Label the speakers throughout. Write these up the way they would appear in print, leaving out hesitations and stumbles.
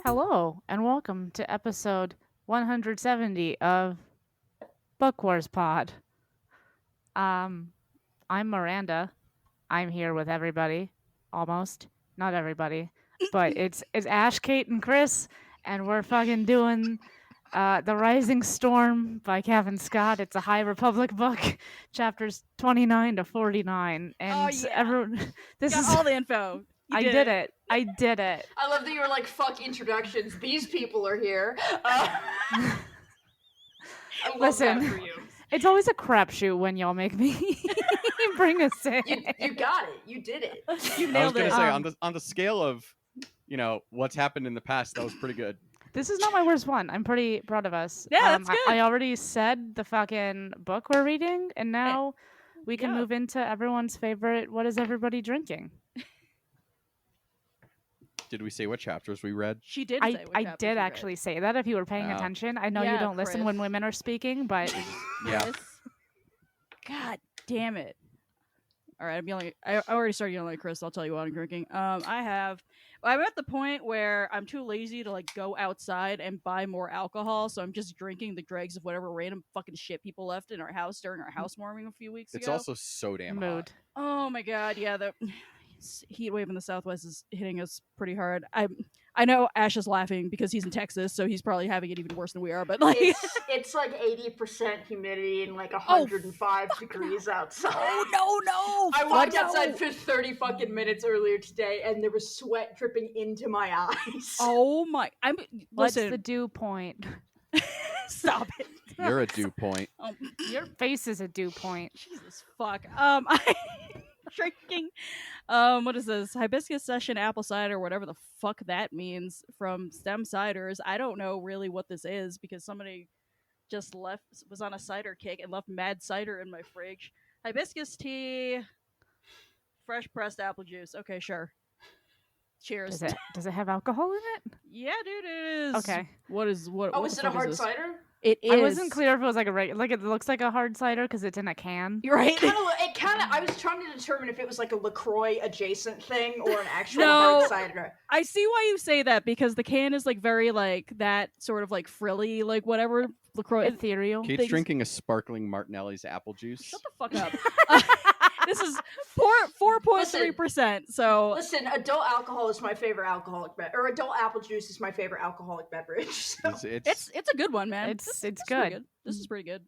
Speaker 1: Hello, and welcome to episode 170 of Book Wars Pod. I'm Miranda. I'm here with everybody, almost, not everybody, but it's Ash, Kate, and Chris, and we're fucking doing The Rising Storm by Kevin Scott. It's a High Republic book, chapters 29 to 49, and everyone, this
Speaker 2: Got
Speaker 1: is
Speaker 2: all the info.
Speaker 1: I did it. I did it.
Speaker 3: I love that you were like, fuck introductions. These people are here. I love
Speaker 1: Listen,
Speaker 3: that for you.
Speaker 1: It's always a crapshoot when y'all make me bring us in.
Speaker 3: You got it. You did it.
Speaker 2: You
Speaker 4: I was
Speaker 2: nailed
Speaker 4: gonna
Speaker 2: it.
Speaker 4: say on the scale of, what's happened in the past, that was pretty good.
Speaker 1: This is not my worst one. I'm pretty proud of us.
Speaker 2: Yeah, that's good.
Speaker 1: I already said the fucking book we're reading, and now we can move into everyone's favorite. What is everybody drinking?
Speaker 4: Did we say what chapters we read?
Speaker 2: She did say what
Speaker 1: I
Speaker 2: chapters
Speaker 1: did
Speaker 2: you read.
Speaker 1: actually say that if you were paying
Speaker 4: Oh.
Speaker 1: attention. I know
Speaker 2: Yeah,
Speaker 1: you don't listen when
Speaker 2: Chris.
Speaker 1: women are speaking, but
Speaker 4: Yeah.
Speaker 2: Chris? God damn it. All right, I already started yelling at Chris. I'll tell you what I'm drinking. I'm at the point where I'm too lazy to like go outside and buy more alcohol, so I'm just drinking the dregs of whatever random fucking shit people left in our house during our housewarming a few weeks
Speaker 4: It's
Speaker 2: ago.
Speaker 4: also so damn
Speaker 1: mood.
Speaker 2: Oh my god, yeah, the heat wave in the Southwest is hitting us pretty hard. I know Ash is laughing because he's in Texas, so he's probably having it even worse than we are. But like,
Speaker 3: It's like 80% humidity and like 105 degrees outside.
Speaker 2: Oh no!
Speaker 3: I walked
Speaker 2: no.
Speaker 3: outside for 30 fucking minutes earlier today, and there was sweat dripping into my eyes.
Speaker 2: Oh my!
Speaker 1: What's
Speaker 2: Listen.
Speaker 1: the dew point?
Speaker 2: Stop it!
Speaker 4: hot. You're a dew point.
Speaker 1: Your face is a dew point.
Speaker 2: Jesus fuck. I'm drinking. What is this? Hibiscus Session apple cider, whatever the fuck that means, from Stem Ciders. I don't know really what this is because somebody just was on a cider kick and left mad cider in my fridge. Hibiscus tea, fresh pressed apple juice. Okay, sure. Cheers.
Speaker 1: Does it have alcohol in it?
Speaker 2: Yeah, dude, it is.
Speaker 1: Okay.
Speaker 2: What?
Speaker 3: Oh,
Speaker 2: what
Speaker 3: is
Speaker 2: the
Speaker 3: it a
Speaker 2: fuck
Speaker 3: hard
Speaker 2: this?
Speaker 3: cider?
Speaker 2: It is.
Speaker 1: I wasn't clear if it was like a like it looks like a hard cider because it's in a can.
Speaker 2: You're right.
Speaker 3: I was trying to determine if it was like a LaCroix adjacent thing or an actual
Speaker 2: No.
Speaker 3: hard cider.
Speaker 2: I see why you say that because the can is like very like that sort of like frilly, like whatever LaCroix.
Speaker 1: Ethereal.
Speaker 4: Kate's drinking a sparkling Martinelli's apple juice.
Speaker 2: Shut the fuck up. This is 4.3%. So
Speaker 3: Listen, adult alcohol is my favorite alcoholic or adult apple juice is my favorite alcoholic beverage. So.
Speaker 2: it's a good one, man.
Speaker 1: It's
Speaker 2: This is
Speaker 1: good.
Speaker 2: pretty good. This is pretty good.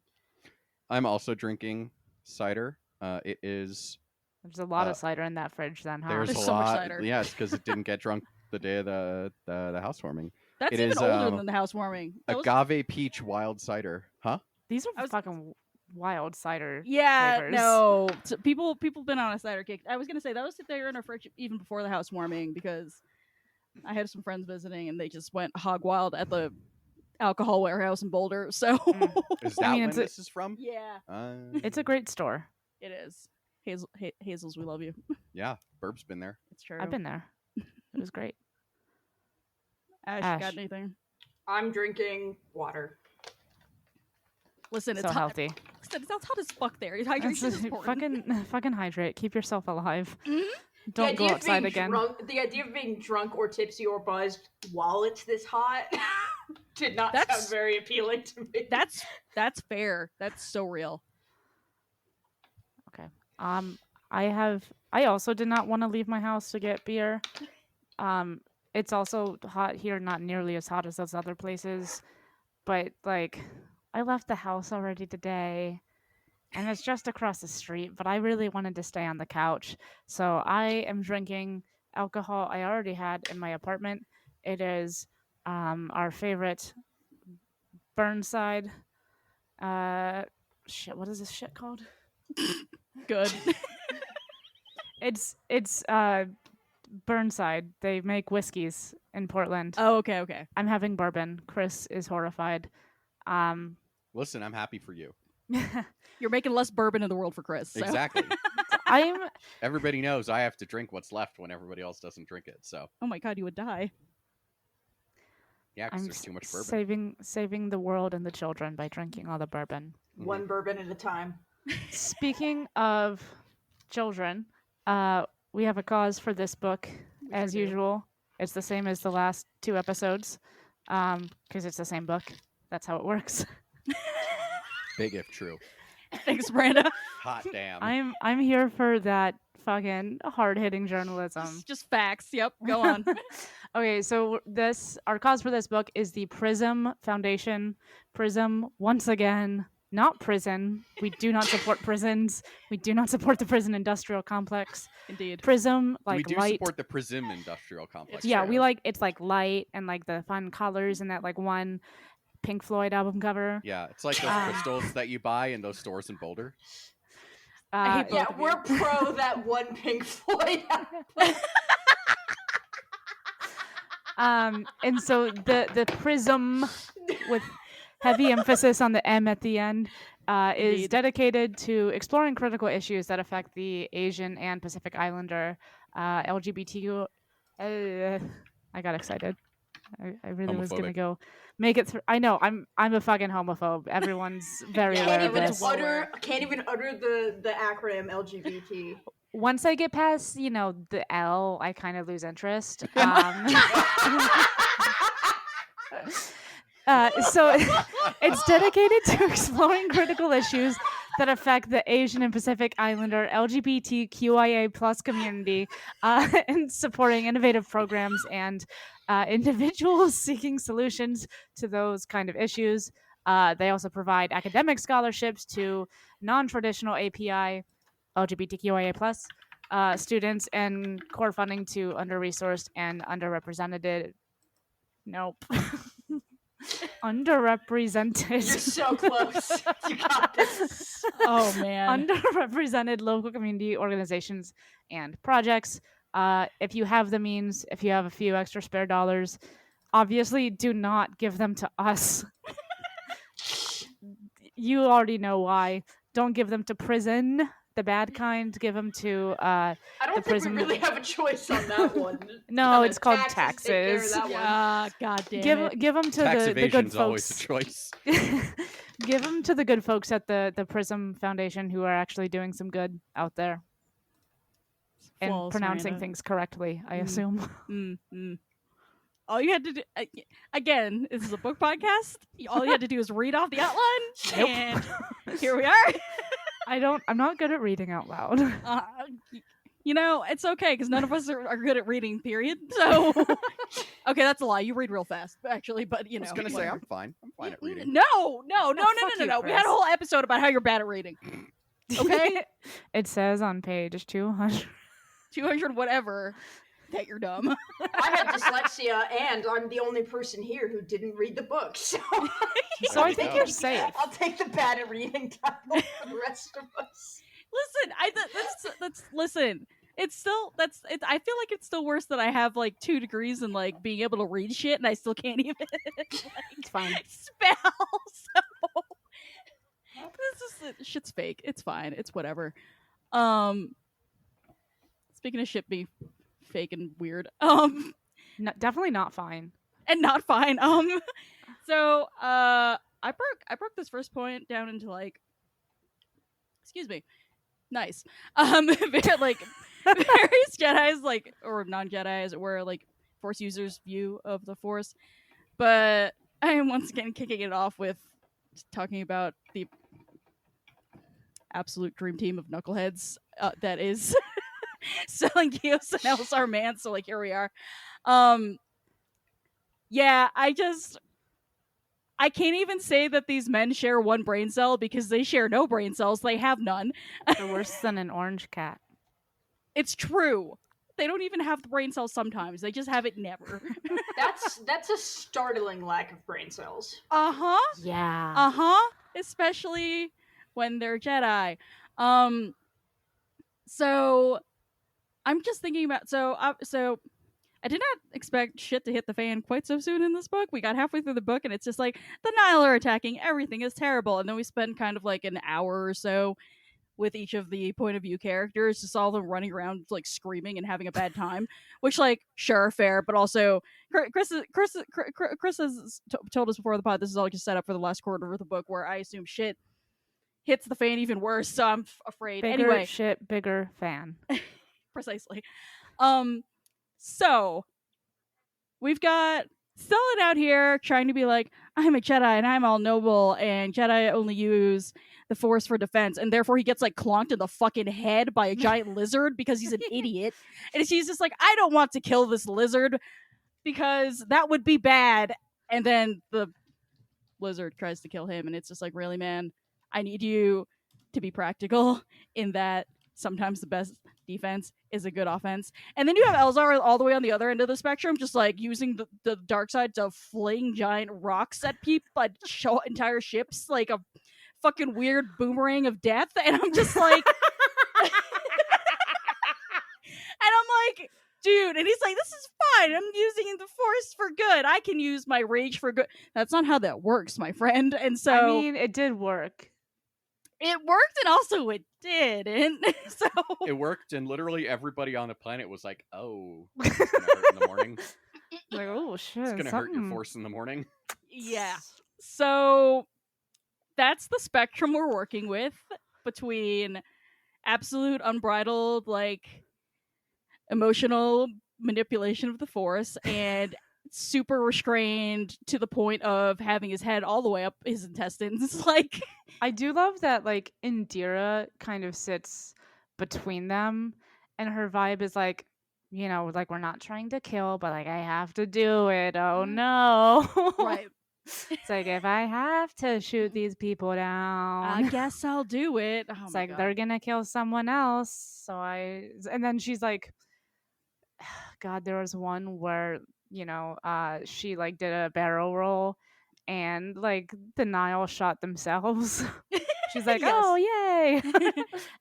Speaker 4: I'm also drinking cider. It is.
Speaker 1: There's a lot of cider in that fridge then, huh?
Speaker 4: There's
Speaker 2: There's
Speaker 4: a
Speaker 2: so much
Speaker 4: lot.
Speaker 2: cider.
Speaker 4: Yes, because it didn't get drunk the day of the housewarming.
Speaker 2: That's
Speaker 4: It
Speaker 2: even
Speaker 4: is,
Speaker 2: older than the housewarming. Those-
Speaker 4: Agave peach wild cider. Huh?
Speaker 1: These
Speaker 2: I
Speaker 1: are
Speaker 2: was-
Speaker 1: fucking wild cider.
Speaker 2: Yeah,
Speaker 1: flavors.
Speaker 2: no. So people been on a cider kick. I was gonna say those they were in our fridge even before the housewarming because I had some friends visiting and they just went hog wild at the alcohol warehouse in Boulder. So
Speaker 4: Is that
Speaker 1: I mean,
Speaker 4: when
Speaker 1: it's
Speaker 4: this is from?
Speaker 2: yeah,
Speaker 1: It's a great store.
Speaker 2: it is. Hazels, we love you.
Speaker 4: Yeah, Burb's been there.
Speaker 2: It's true.
Speaker 1: I've been there. It was great.
Speaker 2: Ash, got anything?
Speaker 3: I'm drinking water.
Speaker 2: Listen, it's
Speaker 1: So
Speaker 2: hot.
Speaker 1: healthy.
Speaker 2: Listen, it's hot as fuck there. Hydration is important.
Speaker 1: fucking hydrate. Keep yourself alive.
Speaker 2: Mhm.
Speaker 1: Don't go outside again.
Speaker 3: The idea of being drunk or tipsy or buzzed while it's this hot did not sound very appealing to me.
Speaker 2: That's fair. That's so real.
Speaker 1: Okay. I also did not want to leave my house to get beer. It's also hot here, not nearly as hot as those other places. But like I left the house already today and it's just across the street, but I really wanted to stay on the couch. So I am drinking alcohol I already had in my apartment. It is our favorite Burnside. What is this shit called?
Speaker 2: Good.
Speaker 1: It's Burnside. They make whiskeys in Portland.
Speaker 2: Oh, okay.
Speaker 1: I'm having bourbon. Chris is horrified.
Speaker 4: Listen, I'm happy for you.
Speaker 2: You're making less bourbon in the world for Chris. So.
Speaker 4: Exactly.
Speaker 1: I'm
Speaker 4: Everybody knows I have to drink what's left when everybody else doesn't drink it. So
Speaker 2: Oh my god, you would die.
Speaker 4: yeah, because
Speaker 1: I'm
Speaker 4: there's too much bourbon.
Speaker 1: saving the world and the children by drinking all the bourbon.
Speaker 3: One bourbon at a time.
Speaker 1: Speaking of children, we have a cause for this book as
Speaker 2: sure do.
Speaker 1: usual. It's the same as the last 2 episodes, because it's the same book. That's how it works.
Speaker 4: Big if true.
Speaker 2: Thanks, Miranda.
Speaker 4: Hot damn.
Speaker 1: I'm here for that fucking hard hitting journalism.
Speaker 2: Just facts. Yep. Go on.
Speaker 1: Okay, so our cause for this book is the Prism Foundation. Prism, once again, not prison. We do not support prisons. We do not support the prison industrial complex.
Speaker 2: Indeed.
Speaker 1: Prism, like
Speaker 4: we do
Speaker 1: light.
Speaker 4: support the Prism industrial complex.
Speaker 1: Yeah,
Speaker 2: true.
Speaker 1: we like it's like light and like the fun colors and that like one Pink Floyd album cover.
Speaker 4: Yeah, it's like those crystals that you buy in those stores in Boulder.
Speaker 2: I hate
Speaker 3: Yeah,
Speaker 2: both of
Speaker 3: we're
Speaker 2: you.
Speaker 3: pro that one Pink Floyd.
Speaker 1: And so the Prism with heavy emphasis on the M at the end is
Speaker 2: Indeed.
Speaker 1: dedicated to exploring critical issues that affect the Asian and Pacific Islander LGBTQ. I got excited. I really was gonna
Speaker 4: Homophobic.
Speaker 1: go make it through. I know I'm a fucking homophobe. Everyone's very
Speaker 2: Yeah,
Speaker 1: aware
Speaker 3: Can't
Speaker 1: of
Speaker 3: even
Speaker 1: this.
Speaker 3: utter the acronym LGBT.
Speaker 1: Once I get past the L, I kind of lose interest. So it's dedicated to exploring critical issues that affect the Asian and Pacific Islander LGBTQIA plus community and supporting innovative programs and individuals seeking solutions to those kind of issues. They also provide academic scholarships to non-traditional API LGBTQIA plus students and core funding to under-resourced and underrepresented. Nope. Underrepresented.
Speaker 3: You're so close. You got this.
Speaker 2: Oh man.
Speaker 1: Underrepresented local community organizations and projects. If you have the means, if you have a few extra spare dollars, obviously do not give them to us. You already know why. Don't give them to prison, the bad kind. Give them to
Speaker 3: I don't
Speaker 1: the
Speaker 3: think
Speaker 1: prison.
Speaker 3: we really have a choice on that one.
Speaker 1: No, it's called
Speaker 3: Taxes take care of
Speaker 1: taxes.
Speaker 3: that one.
Speaker 2: Ah, god damn it.
Speaker 1: Give them to
Speaker 4: Tax
Speaker 1: the good
Speaker 4: evasion's always a
Speaker 1: folks.
Speaker 4: choice.
Speaker 1: Give them to the good folks at the Prism Foundation who are actually doing some good out there and
Speaker 2: Flawless,
Speaker 1: pronouncing
Speaker 2: Miranda.
Speaker 1: things correctly, I assume.
Speaker 2: Mm. All you had to do, again, this is a book podcast. All you had to do is read off the outline,
Speaker 1: Nope.
Speaker 2: and here we are.
Speaker 1: I'm not good at reading out loud.
Speaker 2: It's okay because none of us are good at reading. Period. So, okay, that's a lie. You read real fast, actually. But
Speaker 4: I was gonna say I'm fine. I'm fine at reading.
Speaker 2: No.
Speaker 1: fuck you,
Speaker 2: We had a
Speaker 1: Chris.
Speaker 2: whole episode about how you're bad at reading. Okay,
Speaker 1: It says on page 200.
Speaker 2: 200 whatever that you're dumb.
Speaker 3: I have dyslexia, and I'm the only person here who didn't read the book. So,
Speaker 1: So I
Speaker 4: you
Speaker 1: think
Speaker 4: go.
Speaker 1: you're safe.
Speaker 3: I'll take the bad at reading title for the rest of us.
Speaker 2: Listen, listen. It's still I feel like it's still worse that I have like 2 degrees in like being able to read shit and I still can't even
Speaker 1: It's fine.
Speaker 2: spell. So shit's fake. It's fine. It's whatever. Speaking of shit being fake and weird,
Speaker 1: No, definitely not fine.
Speaker 2: and not fine. So I broke this first point down into like, excuse me, nice. Like various Jedi's, like, or non-Jedi as it were, like Force users' view of the Force. But I am once again kicking it off with talking about the absolute dream team of knuckleheads that is selling Gios and Elsar Man. So like here we are. Yeah, I can't even say that these men share one brain cell because they share no brain cells. They have none.
Speaker 1: They're worse than an orange cat.
Speaker 2: It's true. They don't even have the brain cells sometimes. They just have it never.
Speaker 3: That's a startling lack of brain cells.
Speaker 2: Uh-huh.
Speaker 1: Yeah.
Speaker 2: Uh-huh. Especially when they're Jedi. So I'm just thinking about so I did not expect shit to hit the fan quite so soon in this book. We got halfway through the book and it's just like the Nihil are attacking, everything is terrible, and then we spend kind of like an hour or so with each of the point of view characters, just all of them running around like screaming and having a bad time. Which, like, sure, fair, but also Chris has told us before the pod this is all just set up for the last quarter of the book, where I assume shit hits the fan even worse. So I'm afraid.
Speaker 1: Bigger
Speaker 2: Anyway,
Speaker 1: shit, bigger fan.
Speaker 2: precisely. So we've got Stellan out here trying to be like, I'm a Jedi and I'm all noble, and Jedi only use the Force for defense, and therefore he gets like clonked in the fucking head by a giant lizard because he's an idiot. And she's just like, I don't want to kill this lizard because that would be bad. And then the lizard tries to kill him, and it's just like, really, man, I need you to be practical in that sometimes the best defense is a good offense. And then you have Elzar all the way on the other end of the spectrum, just like using the dark side to fling giant rocks at people, at entire ships, like a fucking weird boomerang of death. And I'm just like, and I'm like, dude, and he's like, this is fine. I'm using the Force for good. I can use my rage for good. That's not how that works, my friend. And so
Speaker 1: I mean, it did work.
Speaker 2: It worked, and also it didn't. So
Speaker 4: It worked, and literally everybody on the planet was like, "Oh, it's gonna hurt in the morning.
Speaker 1: Like, oh shit,
Speaker 4: It's gonna hurt your Force in the morning."
Speaker 2: yeah. So that's the spectrum we're working with between absolute unbridled, like, emotional manipulation of the Force and super restrained to the point of having his head all the way up his intestines. Like,
Speaker 1: I do love that, like, Indira kind of sits between them, and her vibe is like, you know, like, we're not trying to kill, but like, I have to do it. Oh no.
Speaker 2: right.
Speaker 1: It's like, if I have to shoot these people down,
Speaker 2: I guess I'll do it. Oh
Speaker 1: it's
Speaker 2: my
Speaker 1: like
Speaker 2: God.
Speaker 1: they're gonna kill someone else. And then she's like, God, there was one where, you know, she like did a barrel roll, and like the Nile shot themselves. She's like,
Speaker 2: Yes.
Speaker 1: oh yay,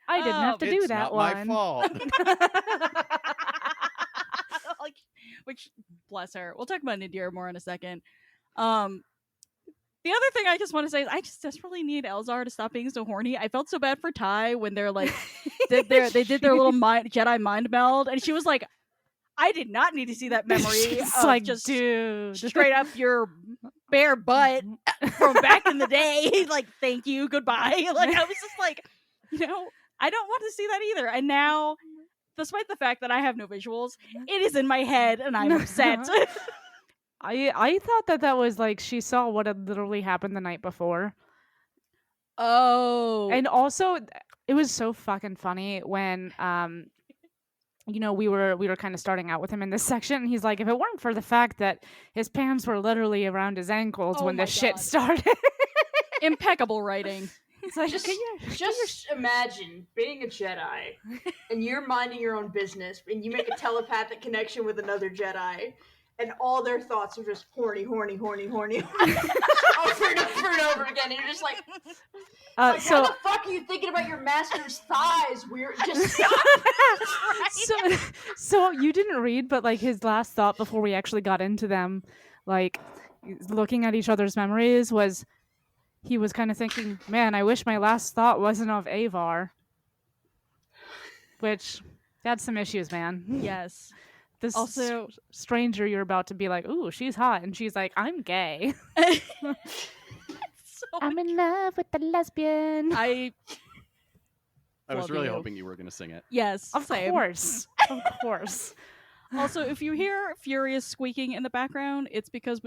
Speaker 1: I didn't have to do
Speaker 4: It's
Speaker 1: that
Speaker 4: not my
Speaker 1: one.
Speaker 4: fault.
Speaker 2: Like, which, bless her. We'll talk about Nadir more in a second. The other thing I just want to say is I just desperately need Elzar to stop being so horny. I felt so bad for Ty when they're like they did their little Jedi mind meld, and she was like, I did not need to see that memory
Speaker 1: She's
Speaker 2: of
Speaker 1: like,
Speaker 2: just
Speaker 1: dude,
Speaker 2: straight up your bare butt from back in the day. Like, thank you, goodbye. Like, I was just like, you know, I don't want to see that either. And now, despite the fact that I have no visuals, it is in my head, and I'm upset.
Speaker 1: I thought that was like she saw what had literally happened the night before.
Speaker 2: Oh,
Speaker 1: And also, it was so fucking funny when you know, we were kind of starting out with him in this section, and he's like, if it weren't for the fact that his pants were literally around his ankles
Speaker 2: Oh
Speaker 1: when
Speaker 2: my
Speaker 1: this shit
Speaker 2: God.
Speaker 1: started.
Speaker 2: impeccable writing.
Speaker 1: It's like,
Speaker 3: Just imagine being a Jedi and you're minding your own business and you make a telepathic connection with another Jedi and all their thoughts are just horny, horny, horny, horny, horny. over and over and over again. And you're just like, how the fuck are you thinking about your master's thighs? Weird. Just stop.
Speaker 1: So you didn't read, but like his last thought before we actually got into them, like looking at each other's memories, was he was kind of thinking, man, I wish my last thought wasn't of Avar. Which, that's some issues, man.
Speaker 2: Yes.
Speaker 1: This
Speaker 2: Also,
Speaker 1: stranger you're about to be like, ooh, she's hot. And she's like, I'm gay. I'm in love with the lesbian.
Speaker 4: I was
Speaker 2: Love
Speaker 4: really
Speaker 2: you.
Speaker 4: hoping you were going to sing it.
Speaker 2: Yes.
Speaker 1: Of
Speaker 2: same.
Speaker 1: course. Of course.
Speaker 2: Also, if you hear furious squeaking in the background, it's because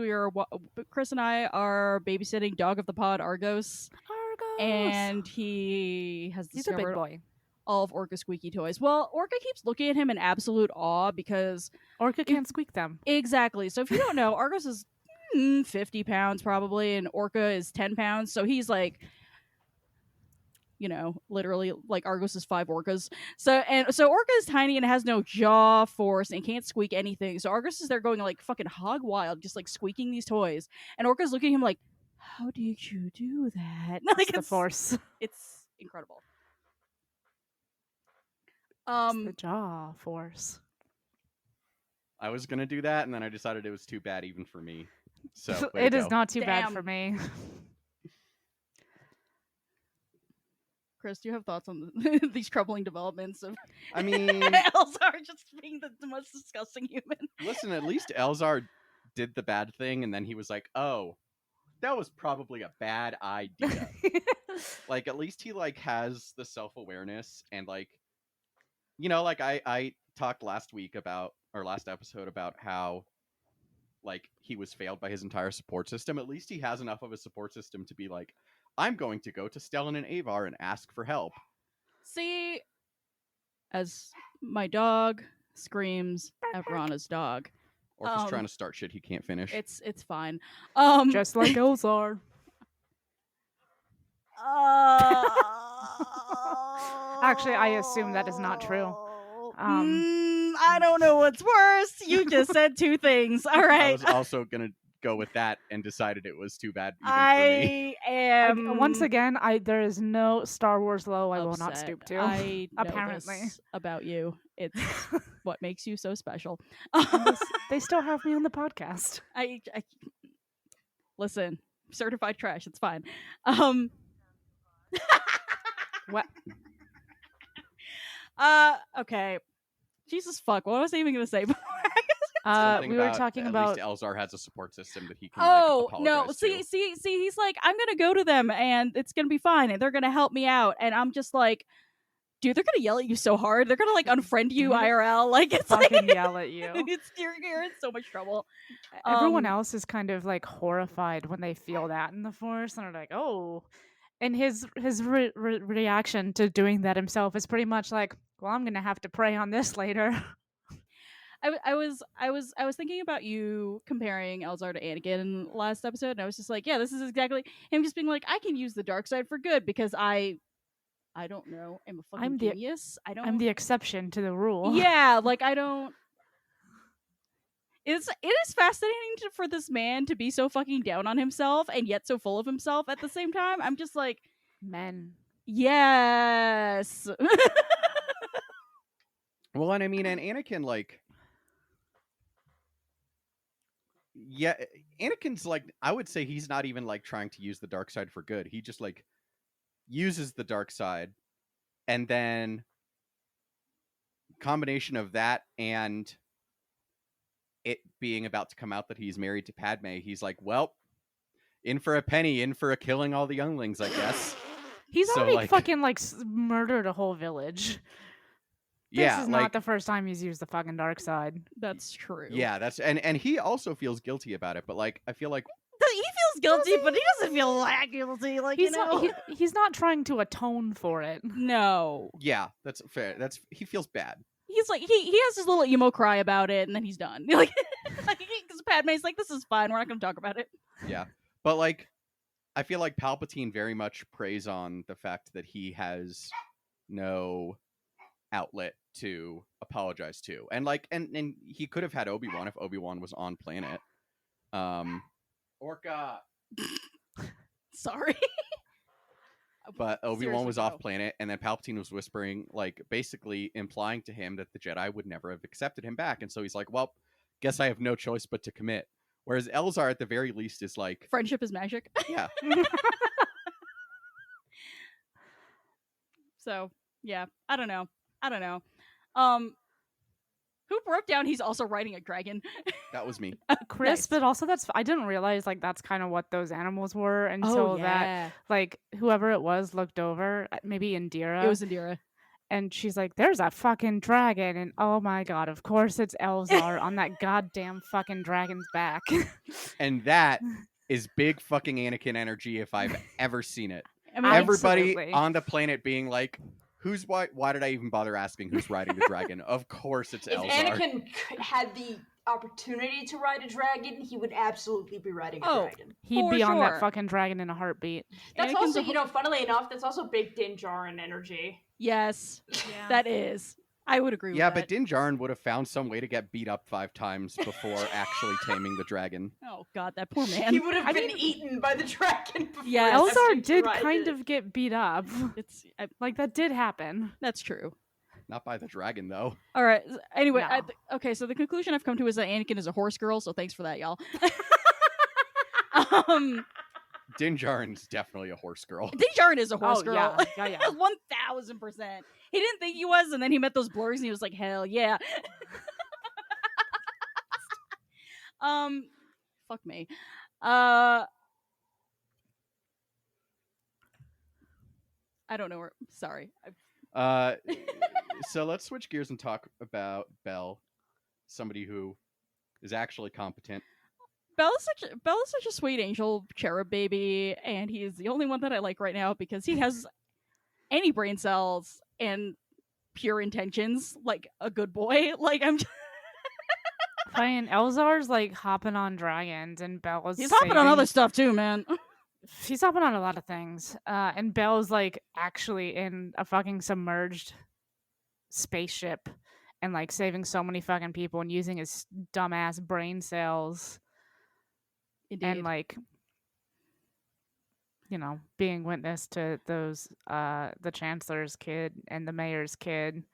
Speaker 2: Chris and I are babysitting dog of the pod, Argos. And he has
Speaker 1: He's a big
Speaker 2: discovered
Speaker 1: boy.
Speaker 2: all of Orca's squeaky toys. Well, Orca keeps looking at him in absolute awe because
Speaker 1: Orca can't squeak them.
Speaker 2: Exactly. So if you don't know, Argos is 50 pounds probably, and Orca is 10 pounds. So he's like, you know, literally like Argos is 5 orcas. So Orca is tiny and has no jaw force and can't squeak anything. So Argos is there going like fucking hog wild, just like squeaking these toys. And Orca's looking at him like, how did you do that? Like,
Speaker 1: It's the force.
Speaker 2: It's incredible.
Speaker 1: It's the jaw force.
Speaker 4: I was going to do that, and then I decided it was too bad even for me. So
Speaker 1: It is
Speaker 4: go.
Speaker 1: not too bad
Speaker 2: Damn.
Speaker 1: for me.
Speaker 2: Chris, do you have thoughts on these troubling developments of
Speaker 4: I mean,
Speaker 2: Elzar just being the most disgusting human?
Speaker 4: listen, at least Elzar did the bad thing, and then he was like, "Oh, that was probably a bad idea." Like, at least he like has the self-awareness, and like, like I talked last episode about how like he was failed by his entire support system. At least he has enough of a support system to be like, I'm going to go to Stellan and Avar and ask for help.
Speaker 2: See, as my dog screams at Rana's dog.
Speaker 4: Orca's trying to start shit he can't finish.
Speaker 2: It's fine.
Speaker 1: Just like Elzar. Actually, I assume that is not true.
Speaker 2: I don't know what's worse. You just said two things. All right.
Speaker 4: I was also gonna go with that and decided it was too bad even for me.
Speaker 2: I am
Speaker 1: Once again, there is no Star Wars low I will not
Speaker 2: upset.
Speaker 1: stoop to.
Speaker 2: I know
Speaker 1: apparently
Speaker 2: this about you. It's what makes you so special.
Speaker 1: They still have me on the podcast.
Speaker 2: I listen, certified trash. It's fine.
Speaker 1: What?
Speaker 2: Okay. Jesus fuck. What was I even gonna say before?
Speaker 4: Something
Speaker 1: we were talking about.
Speaker 4: At least Elzar has a support system that he can.
Speaker 2: Oh
Speaker 4: like,
Speaker 2: no!
Speaker 4: apologize
Speaker 2: See,
Speaker 4: to.
Speaker 2: he's like, I'm gonna go to them and it's gonna be fine, and they're gonna help me out, and I'm just like, dude, they're gonna yell at you so hard, they're gonna like unfriend you IRL, like it's
Speaker 1: fucking
Speaker 2: like,
Speaker 1: yell at you.
Speaker 2: you're in so much trouble.
Speaker 1: Everyone else is kind of like horrified when they feel that in the Force, and they're like, "Oh." And his reaction to doing that himself is pretty much like, "Well, I'm gonna have to pray on this later."
Speaker 2: I was thinking about you comparing Elzar to Anakin in last episode, and I was just like, yeah, this is exactly him just being like, I can use the dark side for good because I don't know, I'm a fucking genius.
Speaker 1: I'm the exception to the rule.
Speaker 2: Yeah, like I don't. It is fascinating for this man to be so fucking down on himself and yet so full of himself at the same time. I'm just like,
Speaker 1: Men.
Speaker 2: Yes.
Speaker 4: Well, and I mean, and Anakin, like, yeah, Anakin's like, I would say he's not even like trying to use the dark side for good. He just like uses the dark side, and then combination of that and it being about to come out that he's married to Padme, he's like, well, in for a penny, in for a killing all the younglings, I guess.
Speaker 1: He's
Speaker 4: So,
Speaker 1: already
Speaker 4: like-
Speaker 1: fucking like murdered a whole village.
Speaker 4: Yeah,
Speaker 1: This is
Speaker 4: like,
Speaker 1: not the first time he's used the fucking dark side.
Speaker 2: That's true.
Speaker 4: yeah, that's and he also feels guilty about it, but like I feel like
Speaker 2: He feels guilty, but he doesn't feel that guilty. Like,
Speaker 1: He's
Speaker 2: you know.
Speaker 1: not. He's not trying to atone for it.
Speaker 2: No.
Speaker 4: yeah, that's fair. He feels bad.
Speaker 2: He's like, he has his little emo cry about it, and then he's done. Like, because Padme's like, this is fine. We're not going to talk about it.
Speaker 4: Yeah. But like I feel like Palpatine very much preys on the fact that he has no outlet to apologize to. And like and he could have had Obi-Wan if Obi-Wan was on planet. Orca.
Speaker 2: Sorry.
Speaker 4: But Obi-Wan
Speaker 2: Seriously,
Speaker 4: was
Speaker 2: bro.
Speaker 4: off planet, and then Palpatine was whispering, like, basically implying to him that the Jedi would never have accepted him back. And so he's like, well, guess I have no choice but to commit. Whereas Elzar, at the very least, is like,
Speaker 2: Friendship is magic.
Speaker 4: yeah,
Speaker 2: So, yeah. I don't know. Who wrote down he's also riding a dragon?
Speaker 4: that was me.
Speaker 1: Chris,
Speaker 2: Nice.
Speaker 1: but also I didn't realize like that's kind of what those animals were until that like whoever it was looked over, maybe Indira.
Speaker 2: It was Indira.
Speaker 1: And she's like, "There's a fucking dragon," and oh my god, of course it's Elzar on that goddamn fucking dragon's back.
Speaker 4: And that is big fucking Anakin energy if I've ever seen it.
Speaker 2: I mean,
Speaker 4: Everybody
Speaker 1: Absolutely.
Speaker 4: on the planet being like, why did I even bother asking who's riding the dragon? Of course it's
Speaker 3: If
Speaker 4: Elzar.
Speaker 3: Anakin had the opportunity to ride a dragon, he would absolutely be riding a
Speaker 2: Oh.
Speaker 3: dragon.
Speaker 1: He'd
Speaker 2: For
Speaker 1: be on
Speaker 2: sure.
Speaker 1: that fucking dragon in a heartbeat.
Speaker 3: That's
Speaker 2: Anakin's
Speaker 3: also, funnily enough, that's also big Din Djarin energy.
Speaker 2: Yes, that is. I would agree
Speaker 4: Yeah,
Speaker 2: with
Speaker 4: but
Speaker 2: that.
Speaker 4: Din Djarin would have found some way to get beat up 5 times before actually taming the dragon.
Speaker 2: Oh, God, that poor
Speaker 3: He
Speaker 2: man.
Speaker 3: would have
Speaker 1: I
Speaker 3: been
Speaker 1: mean-
Speaker 3: eaten by the dragon before
Speaker 2: Yes.
Speaker 3: attempting
Speaker 1: Elzar
Speaker 3: to
Speaker 1: did
Speaker 3: ride
Speaker 1: kind
Speaker 3: it.
Speaker 1: of get beat up. Like that did happen.
Speaker 2: That's true.
Speaker 4: Not by the dragon, though.
Speaker 2: All right. Anyway,
Speaker 1: No.
Speaker 2: okay, so the conclusion I've come to is that Anakin is a horse girl, so thanks for that, y'all. um,
Speaker 4: Din Djarin's definitely a horse girl.
Speaker 2: Din Djarin is a horse
Speaker 1: Oh,
Speaker 2: girl.
Speaker 1: yeah.
Speaker 2: 1000%. He didn't think he was, and then he met those blurs, and he was like, hell yeah. Fuck me. I don't know where. Sorry.
Speaker 4: So let's switch gears and talk about Belle, somebody who is actually competent.
Speaker 2: Bella's such a sweet angel cherub baby, and he is the only one that I like right now because he has any brain cells and pure intentions, like a good boy. Like I'm.
Speaker 1: Fine, Elzar's like hopping on dragons, and Bella's
Speaker 2: He's hopping on other stuff too, man.
Speaker 1: She's hopping on a lot of things. And Belle's like actually in a fucking submerged spaceship and like saving so many fucking people and using his dumbass brain cells.
Speaker 2: Indeed.
Speaker 1: And like, you know, being witness to those the chancellor's kid and the mayor's kid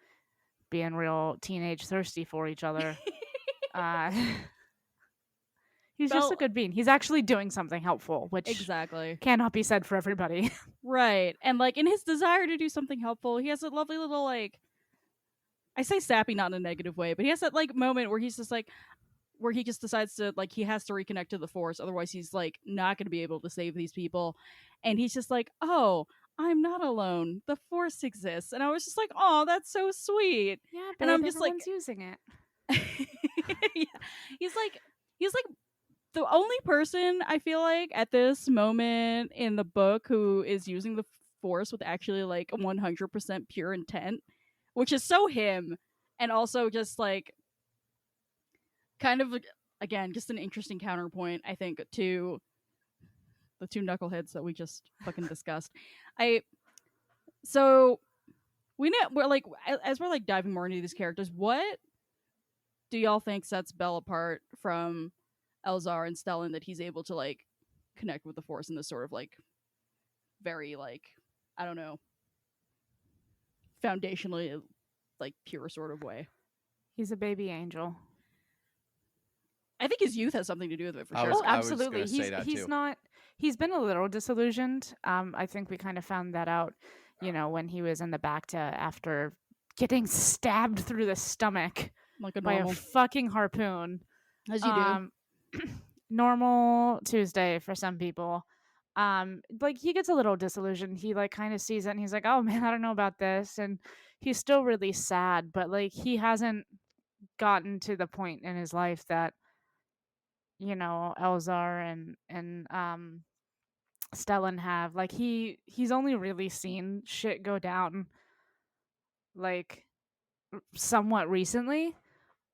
Speaker 1: being real teenage thirsty for each other. He's just a good bean. He's actually doing something helpful, which
Speaker 2: exactly
Speaker 1: cannot be said for everybody.
Speaker 2: Right. And like in his desire to do something helpful, he has a lovely little like, I say sappy not in a negative way, but he has that like moment where he's just like, where he just decides to like, he has to reconnect to the Force, otherwise he's like not going to be able to save these people. And he's just like, oh, I'm not alone, the Force exists. And I was just like, oh, that's so sweet.
Speaker 1: Yeah,
Speaker 2: and I'm just like
Speaker 1: using it.
Speaker 2: Yeah. He's like the only person I feel like at this moment in the book who is using the Force with actually like 100% pure intent, which is so him, and also just like kind of again just an interesting counterpoint I think to the two knuckleheads that we just fucking discussed. So we're like, as we're like diving more into these characters, what do y'all think sets Belle apart from Elzar and Stellan, that he's able to like connect with the Force in this sort of like very like, I don't know, foundationally like pure sort of way?
Speaker 1: He's a baby angel.
Speaker 2: I think his youth has something to do with it for sure.
Speaker 1: Oh,
Speaker 4: I was
Speaker 1: absolutely.
Speaker 4: gonna say that
Speaker 1: He's
Speaker 4: too.
Speaker 1: not. He's been a little disillusioned. I think we kind of found that out, you know, when he was in the Bacta after getting stabbed through the stomach
Speaker 2: Like a
Speaker 1: by
Speaker 2: normal,
Speaker 1: a fucking harpoon.
Speaker 2: as you do.
Speaker 1: Normal Tuesday for some people. Like he gets a little disillusioned. He like kind of sees it and he's like, oh man, I don't know about this. And he's still really sad, but like he hasn't gotten to the point in his life that, you know, Elzar and Stellan have. Like he's only really seen shit go down like somewhat recently.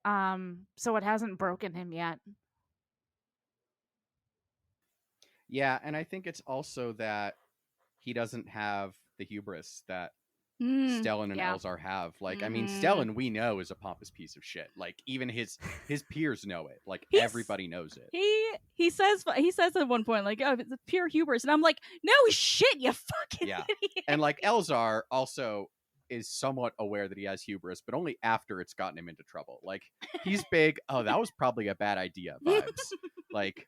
Speaker 1: So it hasn't broken him yet.
Speaker 4: Yeah, and I think it's also that he doesn't have the hubris that
Speaker 2: Mm.
Speaker 4: Stellan and
Speaker 1: Yeah.
Speaker 4: Elzar have. Like, I mean,
Speaker 2: Mhm.
Speaker 4: Stellan we know is a pompous piece of shit. Like, even his peers know it. Like,
Speaker 2: He's-
Speaker 4: everybody knows it.
Speaker 2: He says at one point like, oh, it's a pure hubris, and I'm like, no shit, you fucking
Speaker 4: Yeah.
Speaker 2: idiot.
Speaker 4: And like Elzar also is somewhat aware that he has hubris, but only after it's gotten him into trouble. Like, he's big, oh, that was probably a bad idea vibes. Like,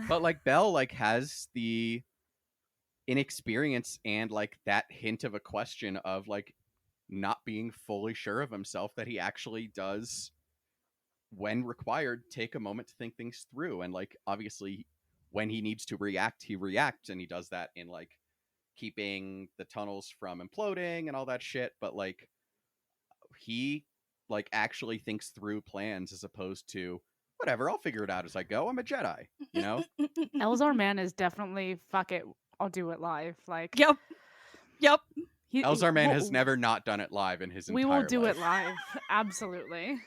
Speaker 4: but like Belle like has the inexperience and like that hint of a question of like not being fully sure of himself, that he actually does, when required, take a moment to think things through. And like obviously when he needs to react, he reacts, and he does that in like keeping the tunnels from imploding and all that shit. But like he like actually thinks through plans as opposed to whatever, I'll figure it out as I go, I'm a Jedi, you know.
Speaker 1: Elzar man is definitely fuck it, I'll do it live. Like
Speaker 2: Yep.
Speaker 4: Elzar man
Speaker 1: we'll-
Speaker 4: has never not done it live in his
Speaker 1: We
Speaker 4: entire
Speaker 1: will do
Speaker 4: life.
Speaker 1: it live. Absolutely.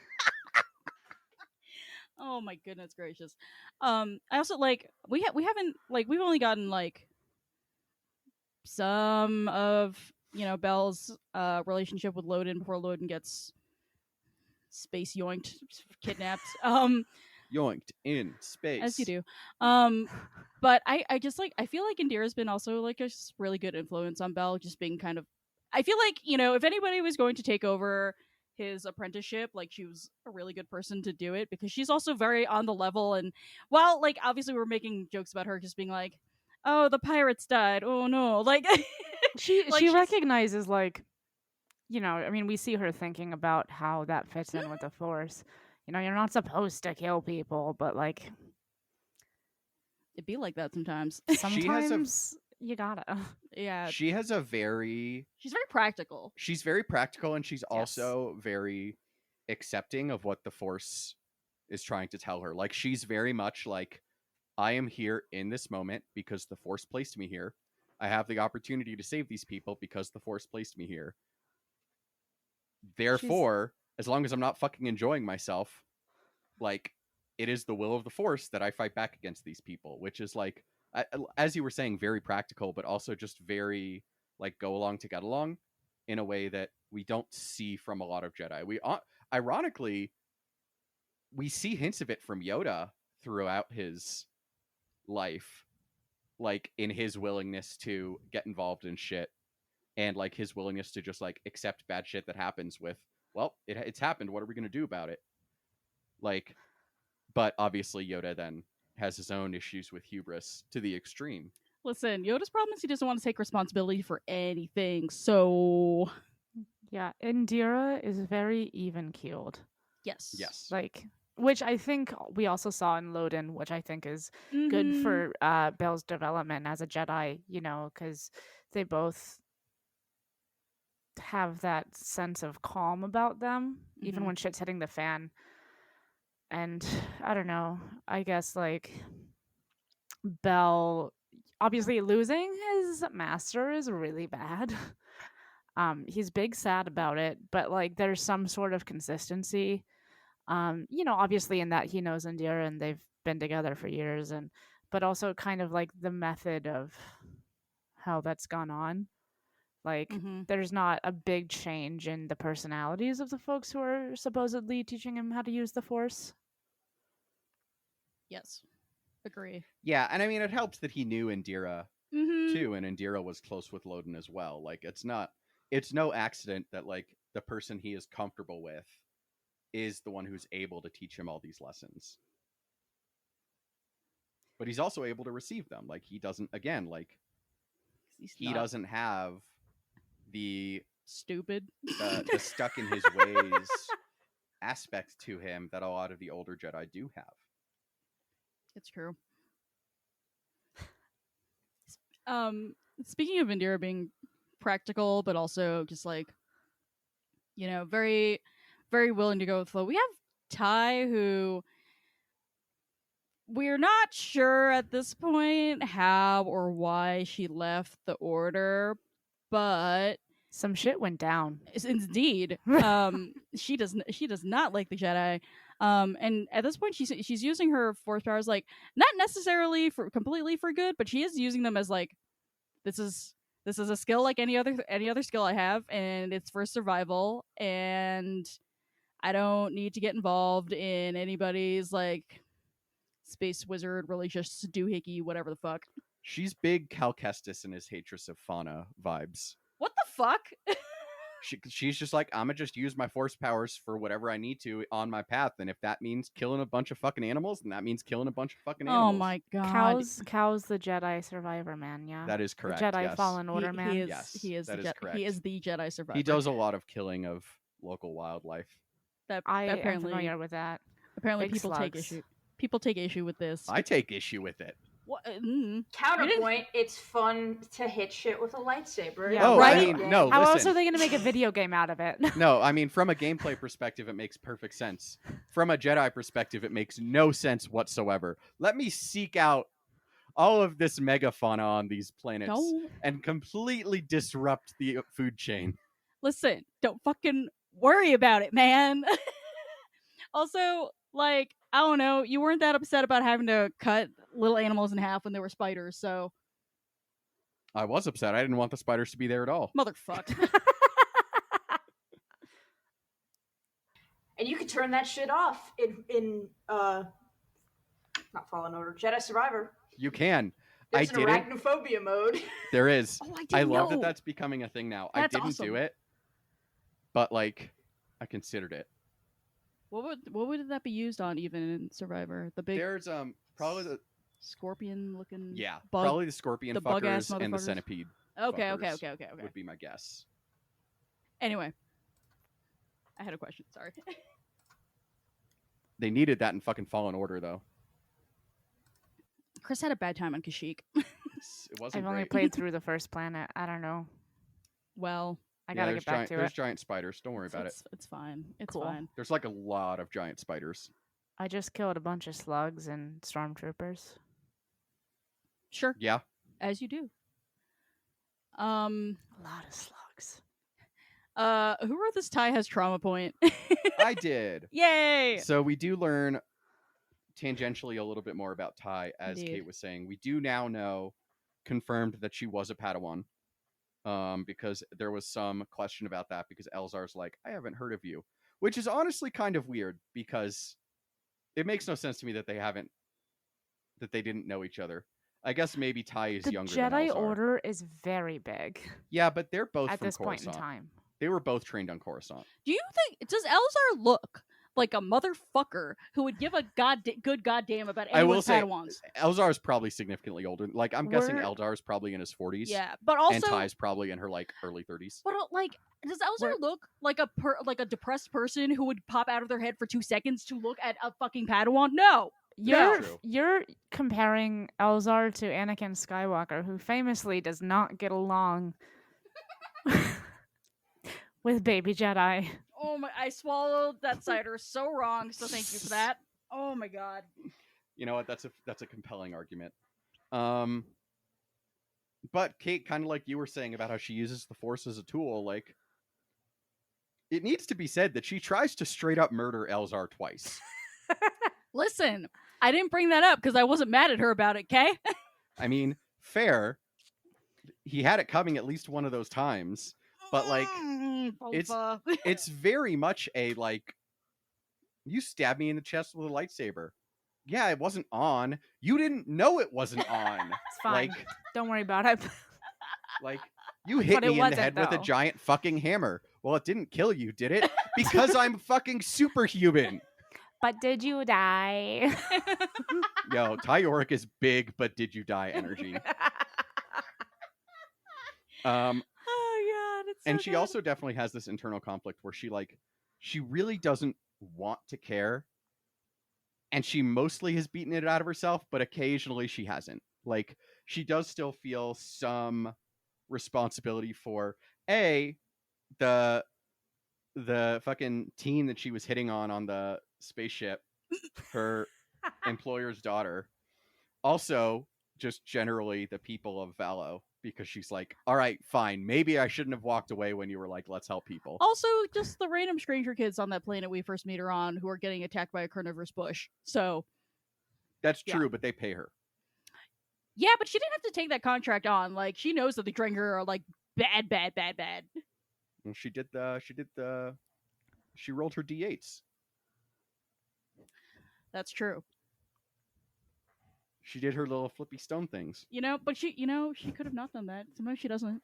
Speaker 2: Oh my goodness gracious. I also like we haven't like we've only gotten like some of, you know, Belle's relationship with Loden before Loden gets space yoinked, kidnapped.
Speaker 4: Yoinked in space.
Speaker 2: As you do. But I just like, I feel like Indira's been also like a really good influence on Belle, just being kind of, I feel like, you know, if anybody was going to take over his apprenticeship, like she was a really good person to do it, because she's also very on the level. And while like obviously we're making jokes about her just being like oh, the pirates died. Oh no, like
Speaker 1: She
Speaker 2: like
Speaker 1: she
Speaker 2: she's
Speaker 1: recognizes, like, I mean, we see her thinking about how that fits in with the Force. You're not supposed to kill people, but like
Speaker 2: it'd be like that sometimes.
Speaker 4: She has a
Speaker 1: sometimes you gotta.
Speaker 2: Yeah,
Speaker 4: she has a very
Speaker 2: she's very practical.
Speaker 4: she's very practical, and she's
Speaker 1: Yes.
Speaker 4: also very accepting of what the Force is trying to tell her. Like, she's very much like, I am here in this moment because the Force placed me here. I have the opportunity to save these people because the Force placed me here. Therefore, as long as I'm not fucking enjoying myself, like, it is the will of the Force that I fight back against these people, which is like, as you were saying, very practical, but also just very like go along to get along in a way that we don't see from a lot of Jedi. Ironically, we see hints of it from Yoda throughout his life, like in his willingness to get involved in shit, and like his willingness to just like accept bad shit that happens with, well, it's happened, what are we going to do about it? Like, but obviously Yoda then has his own issues with hubris to the extreme.
Speaker 2: Listen, Yoda's problem is he doesn't want to take responsibility for anything. So
Speaker 1: Yeah, Indira is very even keeled.
Speaker 2: yes,
Speaker 1: Like, which I think we also saw in Loden, which I think is good
Speaker 2: Mhm.
Speaker 1: for Belle's development as a Jedi, because they both have that sense of calm about them, even
Speaker 2: Mhm.
Speaker 1: when shit's hitting the fan. And I don't know, I guess, like, Belle, obviously losing his master is really bad. He's big sad about it, but like there's some sort of consistency. Obviously in that he knows Indira and they've been together for years, but also kind of like the method of how that's gone on. Like,
Speaker 2: Mhm.
Speaker 1: there's not a big change in the personalities of the folks who are supposedly teaching him how to use the Force.
Speaker 2: Yes, agree.
Speaker 4: Yeah, and I mean, it helps that he knew Indira
Speaker 2: Mhm.
Speaker 4: too, and Indira was close with Loden as well. Like, it's no accident that like the person he is comfortable with is the one who's able to teach him all these lessons. But he's also able to receive them. Like, he doesn't, again, like,
Speaker 2: He's
Speaker 4: he
Speaker 2: not
Speaker 4: doesn't have the
Speaker 2: stupid.
Speaker 4: the stuck in his ways aspect to him that a lot of the older Jedi do have.
Speaker 2: It's true. Speaking of Indira being practical, but also just like, very, very willing to go with the flow. We have Ty, who we're not sure at this point how or why she left the order, but
Speaker 1: Some shit went down.
Speaker 2: indeed, she does not like the Jedi. And at this point, she's using her force powers like not necessarily for completely for good, but she is using them as like this is a skill like any other skill I have, and it's for survival, and I don't need to get involved in anybody's like space wizard religious doohickey whatever the fuck.
Speaker 4: She's big Cal Kestis and his Hatress of Fauna vibes.
Speaker 2: What the fuck?
Speaker 4: She's just like, I'm gonna just use my force powers for whatever I need to on my path, and if that means killing a bunch of fucking animals, then that means killing a bunch of fucking animals.
Speaker 2: Oh my god.
Speaker 1: Cow's the Jedi survivor, man. Yeah,
Speaker 4: That is correct.
Speaker 1: The Jedi
Speaker 4: yes.
Speaker 1: Fallen Order, man.
Speaker 2: He is,
Speaker 4: Yes,
Speaker 2: he is
Speaker 4: that
Speaker 2: the
Speaker 4: is correct.
Speaker 2: he is the Jedi survivor.
Speaker 4: He does a lot of killing of local wildlife.
Speaker 2: That
Speaker 1: I am
Speaker 2: apparently
Speaker 1: familiar with that.
Speaker 2: apparently
Speaker 1: Big
Speaker 2: people take
Speaker 1: slugs.
Speaker 2: issue. People take issue with this.
Speaker 4: I take issue with it.
Speaker 2: What?
Speaker 3: Counterpoint, it's fun to hit shit with a lightsaber.
Speaker 1: Yeah,
Speaker 4: Oh,
Speaker 2: right?
Speaker 4: I mean, no,
Speaker 1: How else
Speaker 4: listen.
Speaker 1: are they going to make a video game out of it?
Speaker 4: No, I mean, from a gameplay perspective, it makes perfect sense. From a Jedi perspective, it makes no sense whatsoever. Let me seek out all of this megafauna on these planets
Speaker 2: Don't
Speaker 4: and completely disrupt the food chain.
Speaker 2: listen. Don't fucking worry about it, man. Also, like, I don't know, you weren't that upset about having to cut little animals in half when they were spiders, so
Speaker 4: I was upset. I didn't want the spiders to be there at all.
Speaker 2: motherfuck.
Speaker 3: And you could turn that shit off in not Fallen Order, Jedi Survivor.
Speaker 4: You can.
Speaker 3: There's
Speaker 4: I
Speaker 3: an
Speaker 4: didn't.
Speaker 3: arachnophobia mode.
Speaker 4: There is.
Speaker 2: Oh, I
Speaker 4: I
Speaker 2: didn't
Speaker 4: love
Speaker 2: know.
Speaker 4: that that's becoming a thing now.
Speaker 2: That's
Speaker 4: I didn't
Speaker 2: awesome.
Speaker 4: do it, but like, I considered it.
Speaker 2: What would that be used on even in Survivor? The big
Speaker 4: There's probably
Speaker 2: scorpion looking.
Speaker 4: Yeah,
Speaker 2: bug.
Speaker 4: probably the scorpion
Speaker 2: the bug-ass
Speaker 4: fuckers and the
Speaker 2: motherfuckers.
Speaker 4: centipede.
Speaker 2: Okay.
Speaker 4: fuckers would be my guess.
Speaker 2: Anyway, I had a question. Sorry.
Speaker 4: They needed that in fucking Fallen Order, though.
Speaker 2: Chris had a bad time on Kashyyyk.
Speaker 4: It wasn't
Speaker 1: I've only
Speaker 4: great.
Speaker 1: played through the first planet. I don't know.
Speaker 2: Well,
Speaker 1: I gotta
Speaker 4: there's
Speaker 1: get back to
Speaker 4: There's
Speaker 1: it.
Speaker 4: giant spiders. Don't worry about it.
Speaker 2: It's fine. It's
Speaker 1: Cool.
Speaker 2: fine.
Speaker 4: There's like a lot of giant spiders.
Speaker 1: I just killed a bunch of slugs and stormtroopers.
Speaker 2: Sure,
Speaker 4: Yeah.
Speaker 2: as you do.
Speaker 1: A lot of slugs.
Speaker 2: Who wrote this? Ty has trauma point.
Speaker 4: I did.
Speaker 2: Yay!
Speaker 4: So we do learn tangentially a little bit more about Ty, as
Speaker 2: Indeed.
Speaker 4: Kate was saying. We do now know, confirmed, that she was a Padawan. Because there was some question about that, because Elzar's like, I haven't heard of you. Which is honestly kind of weird, because it makes no sense to me that they didn't know each other. I guess maybe Ty is
Speaker 1: The
Speaker 4: younger than
Speaker 1: Jedi
Speaker 4: Elzar.
Speaker 1: Order is very big
Speaker 4: Yeah, but they're both
Speaker 1: at
Speaker 4: from
Speaker 1: this point in
Speaker 4: Coruscant.
Speaker 1: time.
Speaker 4: They were both trained on Coruscant.
Speaker 2: Do you think does Elzar look like a motherfucker who would give a good goddamn about
Speaker 4: I will
Speaker 2: anyone's
Speaker 4: say,
Speaker 2: Padawans?
Speaker 4: Elzar is probably significantly older. Like, I'm guessing
Speaker 1: We're-
Speaker 4: Eldar is probably in his 40s.
Speaker 2: Yeah, but
Speaker 4: And
Speaker 2: also,
Speaker 4: Ty's probably in her, like, early 30s.
Speaker 2: but like, does Elzar
Speaker 1: We're-
Speaker 2: look like a depressed person who would pop out of their head for 2 seconds to look at a fucking Padawan? No.
Speaker 1: You're
Speaker 4: True.
Speaker 1: you're comparing Elzar to Anakin Skywalker, who famously does not get along with baby Jedi.
Speaker 2: Oh my! I swallowed that cider so wrong. So thank you for that. Oh my god.
Speaker 4: You know what? That's a compelling argument. But Kate, kind of like you were saying about how she uses the Force as a tool, like, it needs to be said that she tries to straight up murder Elzar twice.
Speaker 2: Listen, I didn't bring that up because I wasn't mad at her about it. Okay.
Speaker 4: I mean, fair. He had it coming at least one of those times, but like, it's-
Speaker 2: Boba.
Speaker 4: it's very much a like, you stabbed me in the chest with a lightsaber. Yeah, it wasn't on. You didn't know it wasn't on.
Speaker 1: It's fine.
Speaker 4: Like,
Speaker 1: Don't worry about it.
Speaker 4: like you hit
Speaker 1: But it
Speaker 4: me in the
Speaker 1: wasn't,
Speaker 4: head with a
Speaker 1: though.
Speaker 4: giant fucking hammer. Well, it didn't kill you, did it? Because I'm fucking superhuman.
Speaker 1: But did you die?
Speaker 4: Yo, Ty Yorick is big, but did you die energy. Um,
Speaker 2: Oh god, it's so
Speaker 4: and she
Speaker 2: good.
Speaker 4: also definitely has this internal conflict where she really doesn't want to care, and she mostly has beaten it out of herself, but occasionally she hasn't. Like, she does still feel some responsibility for the fucking teen that she was hitting on the spaceship, her employer's daughter. Also, just generally the people of Valo, because she's like, all right, fine, maybe I shouldn't have walked away when you were like, let's help people.
Speaker 2: Also, just the random stranger kids on that planet we first meet her on who are getting attacked by a carnivorous bush. So,
Speaker 4: That's
Speaker 2: yeah.
Speaker 4: true, but they pay her.
Speaker 2: yeah, but she didn't have to take that contract on. Like, she knows that the Drenger are like bad.
Speaker 4: Well, she rolled her d8s.
Speaker 2: That's true.
Speaker 4: She did her little flippy stone things.
Speaker 2: But she could have not done that. Sometimes she doesn't.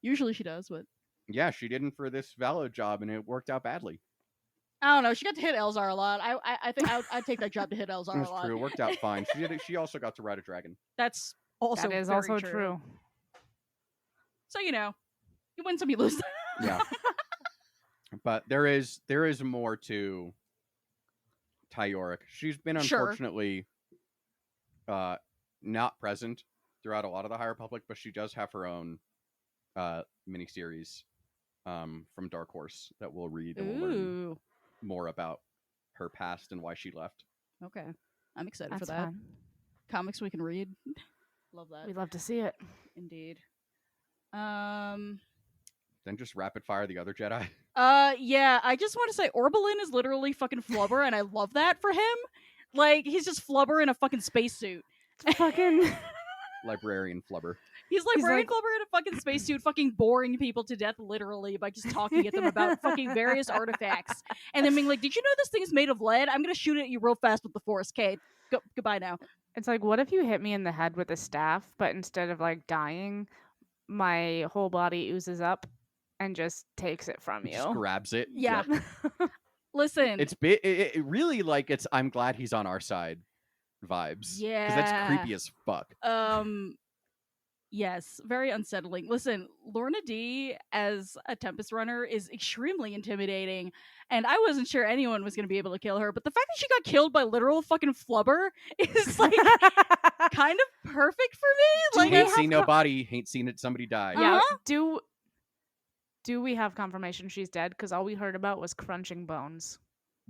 Speaker 2: Usually she does, but
Speaker 4: Yeah, she didn't for this Valo job, and it worked out badly.
Speaker 2: I don't know. She got to hit Elzar a lot. I think I'd take that job to hit Elzar
Speaker 4: That's
Speaker 2: a lot.
Speaker 4: true. It worked out fine. She also got to ride a dragon.
Speaker 2: That's also
Speaker 1: That is
Speaker 2: very
Speaker 1: also true.
Speaker 2: So you win some, you lose.
Speaker 4: Yeah. But there is more to Ty Yorick. She's been
Speaker 2: Sure.
Speaker 4: unfortunately not present throughout a lot of the High Republic, but she does have her own miniseries from Dark Horse that we'll read, and we'll learn
Speaker 2: Ooh.
Speaker 4: more about her past and why she left.
Speaker 2: Okay. I'm excited
Speaker 1: That's
Speaker 2: for that.
Speaker 1: fun.
Speaker 2: Comics we can read. Love that.
Speaker 1: We'd love to see it.
Speaker 2: Indeed.
Speaker 4: Then just rapid fire the other Jedi.
Speaker 2: Yeah, I just want to say Orbelin is literally fucking Flubber, and I love that for him. Like, he's just Flubber in a fucking spacesuit.
Speaker 1: Fucking
Speaker 4: Librarian Flubber.
Speaker 2: He's
Speaker 1: He's
Speaker 2: Librarian
Speaker 1: like-
Speaker 2: Flubber in a fucking spacesuit, fucking boring people to death, literally, by just talking at them about fucking various artifacts. And then being like, did you know this thing is made of lead? I'm gonna shoot at you real fast with the Force, Kate. Goodbye now.
Speaker 1: It's like, what if you hit me in the head with a staff, but instead of like dying, my whole body oozes up and just takes it from
Speaker 4: Just
Speaker 1: you?
Speaker 4: grabs it.
Speaker 2: Yeah.
Speaker 4: Yep.
Speaker 2: Listen.
Speaker 4: It's it really like I'm glad he's on our side. vibes.
Speaker 2: Yeah.
Speaker 4: Because that's creepy as fuck.
Speaker 2: Yes, very unsettling. Listen, Lorna D as a Tempest Runner is extremely intimidating, and I wasn't sure anyone was going to be able to kill her, but the fact that she got killed by literal fucking flubber is like kind of perfect for me. Like,
Speaker 4: Ain't seen no body, ain't seen it somebody die.
Speaker 1: Yeah. Do we have confirmation she's dead? Because all we heard about was crunching bones.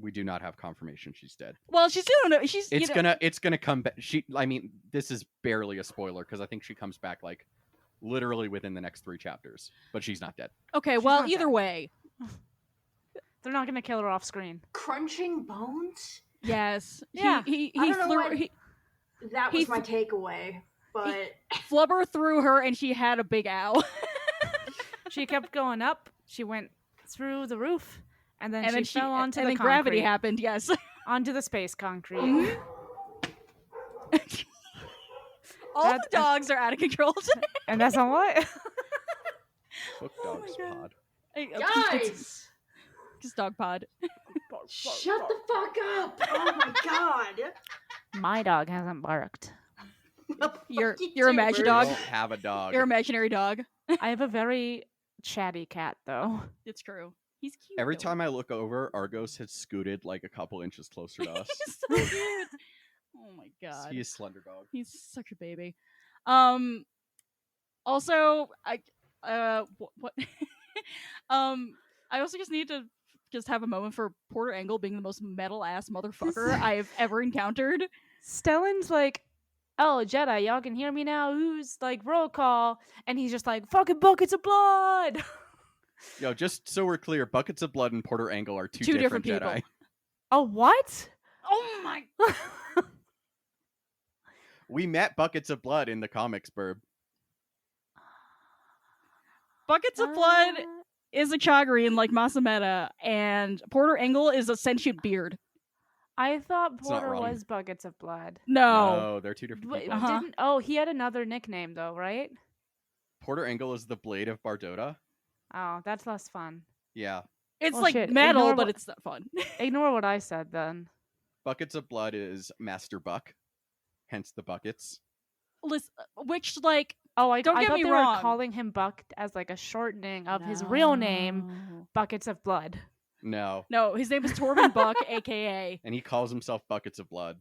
Speaker 4: We do not have confirmation she's dead.
Speaker 2: well, she's doing it. She's
Speaker 4: It's gonna come back. I mean, this is barely a spoiler because I think she comes back like literally within the next 3 chapters, but she's not dead.
Speaker 2: okay.
Speaker 1: She's
Speaker 2: Well,
Speaker 1: not
Speaker 2: either
Speaker 1: dead.
Speaker 2: way,
Speaker 1: They're not gonna kill her off screen.
Speaker 3: Crunching bones?
Speaker 2: yes.
Speaker 1: Yeah.
Speaker 2: He
Speaker 3: I don't know
Speaker 2: flew.
Speaker 3: what-
Speaker 2: He,
Speaker 3: That
Speaker 2: He
Speaker 3: was my takeaway. But
Speaker 2: flubber threw her, and she had a big ow.
Speaker 1: She kept going up. She went through the roof, and then
Speaker 2: and
Speaker 1: she fell onto
Speaker 2: and
Speaker 1: the
Speaker 2: then gravity
Speaker 1: concrete,
Speaker 2: happened. Yes.
Speaker 1: onto the space concrete.
Speaker 2: Mhm. All
Speaker 1: That-
Speaker 2: the dogs are out of control today.
Speaker 1: And that's not what.
Speaker 4: Book
Speaker 2: Oh my
Speaker 4: Dogs
Speaker 2: God.
Speaker 4: Pod.
Speaker 3: guys,
Speaker 2: Just dog pod.
Speaker 3: shut the fuck up! Oh my god.
Speaker 1: My dog hasn't barked.
Speaker 2: Your
Speaker 3: Fucking
Speaker 2: imagi
Speaker 4: We
Speaker 2: dog.
Speaker 4: don't have a dog.
Speaker 2: Your imaginary dog.
Speaker 1: I have a very chatty cat, though.
Speaker 2: It's true. He's cute.
Speaker 4: Every
Speaker 2: though.
Speaker 4: time I look over, Argos has scooted like a couple inches closer to us.
Speaker 2: He's so cute. Oh my god.
Speaker 4: He is slender dog.
Speaker 2: He's such a baby. Also, what I also just need to just have a moment for Porter Engle being the most metal ass motherfucker I've ever encountered.
Speaker 1: Stellan's like, oh, Jedi, y'all can hear me now? Who's like, roll call? And he's just like, fucking buckets of blood.
Speaker 4: Yo, just so we're clear, Buckets of Blood and Porter Engle are two
Speaker 2: different
Speaker 4: different
Speaker 2: people.
Speaker 4: Jedi.
Speaker 1: Oh, what?
Speaker 2: Oh my
Speaker 4: We met Buckets of Blood in the comics, Burb.
Speaker 2: Buckets of Blood is a Chagrin like Masameta, and Porter Engle is a sentient beard.
Speaker 1: I thought
Speaker 4: It's not
Speaker 1: Porter
Speaker 4: wrong.
Speaker 1: was buckets of blood.
Speaker 2: No.
Speaker 4: They're two different
Speaker 1: Wait,
Speaker 4: people.
Speaker 2: Uh-huh.
Speaker 1: Oh, he had another nickname though, right?
Speaker 4: Porter Engle is the Blade of Bardota.
Speaker 1: Oh, that's less fun.
Speaker 4: Yeah.
Speaker 2: It's
Speaker 1: Oh,
Speaker 2: like
Speaker 1: shit.
Speaker 2: metal,
Speaker 1: Ignore
Speaker 2: but
Speaker 1: what-
Speaker 2: it's not fun.
Speaker 1: Ignore what I said then.
Speaker 4: Buckets of Blood is Master Buck, hence the buckets.
Speaker 2: Listen, which like
Speaker 1: Oh, I
Speaker 2: Don't
Speaker 1: I
Speaker 2: get
Speaker 1: thought
Speaker 2: me
Speaker 1: they
Speaker 2: wrong.
Speaker 1: were calling him Buck as like a shortening of his real name, Buckets of Blood.
Speaker 4: No.
Speaker 2: No, his name is Torben Buck, aka
Speaker 4: And he calls himself Buckets of Blood.